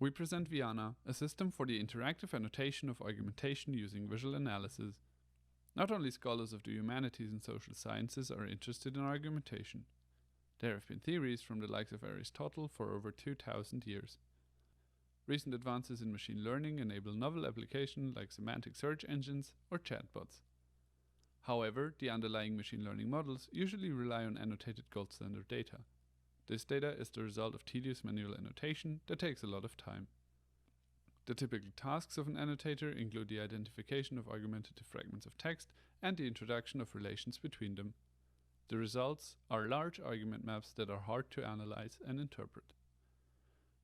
We present VIANA, a system for the interactive annotation of argumentation using visual analysis. Not only scholars of the humanities and social sciences are interested in argumentation. There have been theories from the likes of Aristotle for over 2000 years. Recent advances in machine learning enable novel applications like semantic search engines or chatbots. However, the underlying machine learning models usually rely on annotated gold standard data. This data is the result of tedious manual annotation that takes a lot of time. The typical tasks of an annotator include the identification of argumentative fragments of text and the introduction of relations between them. The results are large argument maps that are hard to analyze and interpret.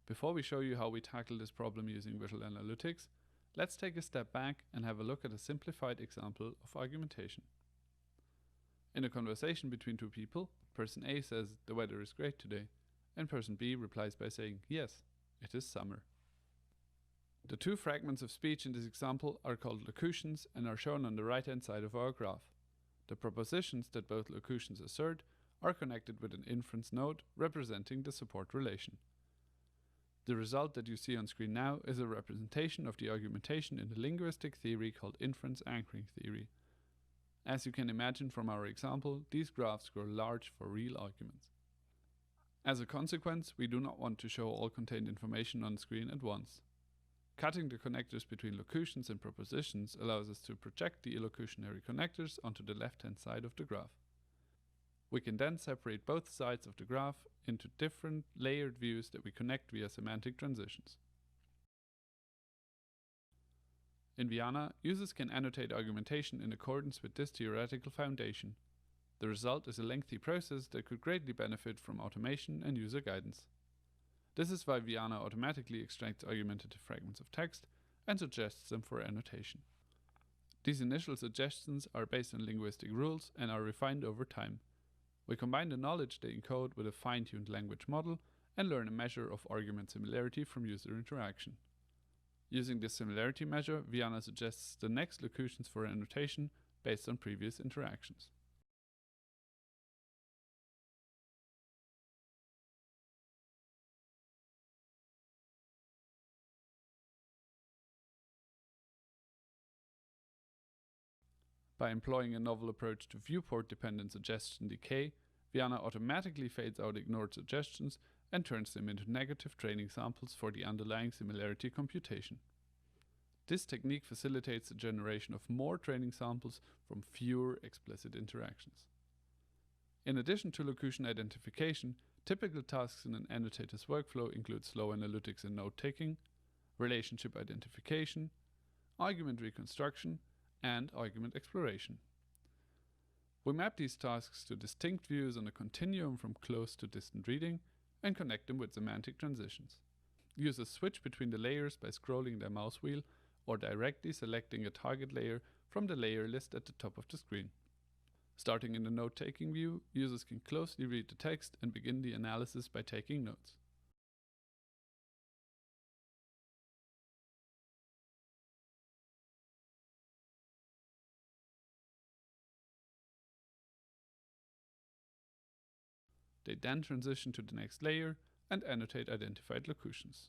Before we show you how we tackle this problem using visual analytics, let's take a step back and have a look at a simplified example of argumentation. In a conversation between two people, person A says, "The weather is great today," and person B replies by saying, "Yes, it is summer." The two fragments of speech in this example are called locutions and are shown on the right-hand side of our graph. The propositions that both locutions assert are connected with an inference node representing the support relation. The result that you see on screen now is a representation of the argumentation in the linguistic theory called inference anchoring theory. As you can imagine from our example, these graphs grow large for real arguments. As a consequence, we do not want to show all contained information on screen at once. Cutting the connectors between locutions and propositions allows us to project the illocutionary connectors onto the left-hand side of the graph. We can then separate both sides of the graph into different layered views that we connect via semantic transitions. In VIANA, users can annotate argumentation in accordance with this theoretical foundation. The result is a lengthy process that could greatly benefit from automation and user guidance. This is why VIANA automatically extracts argumentative fragments of text and suggests them for annotation. These initial suggestions are based on linguistic rules and are refined over time. We combine the knowledge they encode with a fine-tuned language model and learn a measure of argument similarity from user interaction. Using this similarity measure, VIANA suggests the next locutions for annotation based on previous interactions. By employing a novel approach to viewport-dependent suggestion decay, VIANA automatically fades out ignored suggestions and turns them into negative training samples for the underlying similarity computation. This technique facilitates the generation of more training samples from fewer explicit interactions. In addition to locution identification, typical tasks in an annotator's workflow include slow analytics and note-taking, relationship identification, argument reconstruction, and argument exploration. We map these tasks to distinct views on a continuum from close to distant reading and connect them with semantic transitions. Users switch between the layers by scrolling their mouse wheel or directly selecting a target layer from the layer list at the top of the screen. Starting in the note-taking view, users can closely read the text and begin the analysis by taking notes. They then transition to the next layer and annotate identified locutions.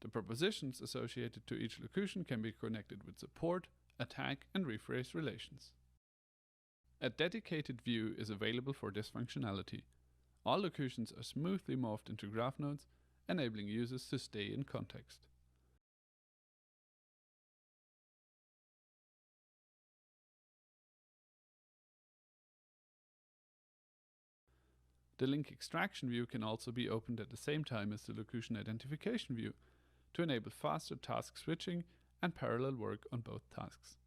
The propositions associated to each locution can be connected with support, attack, and rephrase relations. A dedicated view is available for this functionality. All locutions are smoothly morphed into graph nodes, enabling users to stay in context. The link extraction view can also be opened at the same time as the locution identification view, to enable faster task switching and parallel work on both tasks.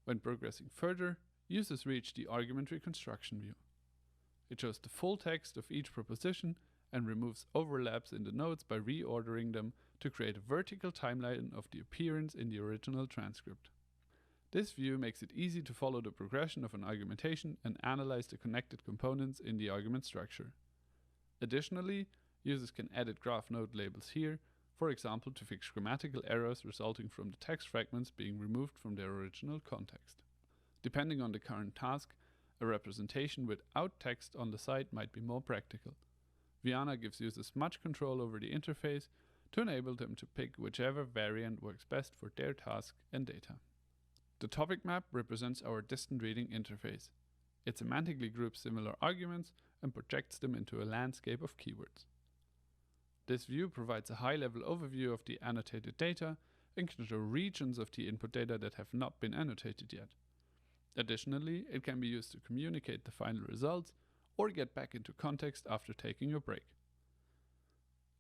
When progressing further, users reach the argument reconstruction view. It shows the full text of each proposition and removes overlaps in the notes by reordering them to create a vertical timeline of the appearance in the original transcript. This view makes it easy to follow the progression of an argumentation and analyze the connected components in the argument structure. Additionally, users can edit graph node labels here, for example to fix grammatical errors resulting from the text fragments being removed from their original context. Depending on the current task, a representation without text on the side might be more practical. VIANA gives users much control over the interface to enable them to pick whichever variant works best for their task and data. The topic map represents our distant reading interface. It semantically groups similar arguments and projects them into a landscape of keywords. This view provides a high-level overview of the annotated data and can show regions of the input data that have not been annotated yet. Additionally, it can be used to communicate the final results or get back into context after taking a break.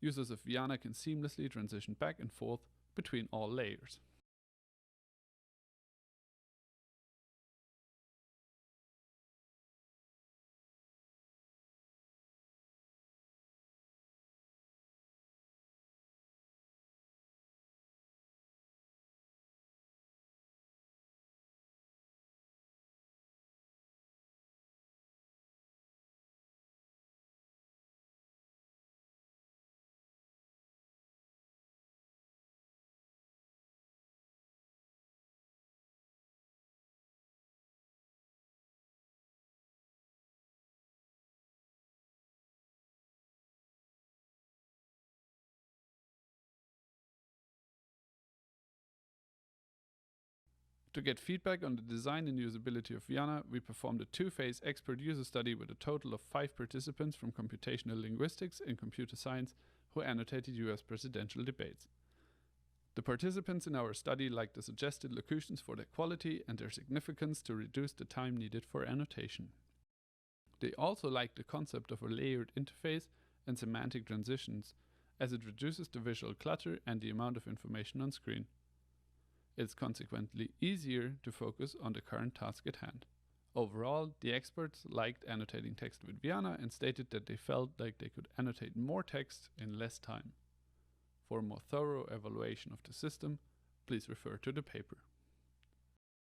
Users of VIANA can seamlessly transition back and forth between all layers. To get feedback on the design and usability of VIANA, we performed a two-phase expert user study with a total of 5 participants from computational linguistics and computer science who annotated US presidential debates. The participants in our study liked the suggested locutions for their quality and their significance to reduce the time needed for annotation. They also liked the concept of a layered interface and semantic transitions, as it reduces the visual clutter and the amount of information on screen. It's consequently easier to focus on the current task at hand. Overall, the experts liked annotating text with VIANA and stated that they felt like they could annotate more text in less time. For a more thorough evaluation of the system, please refer to the paper.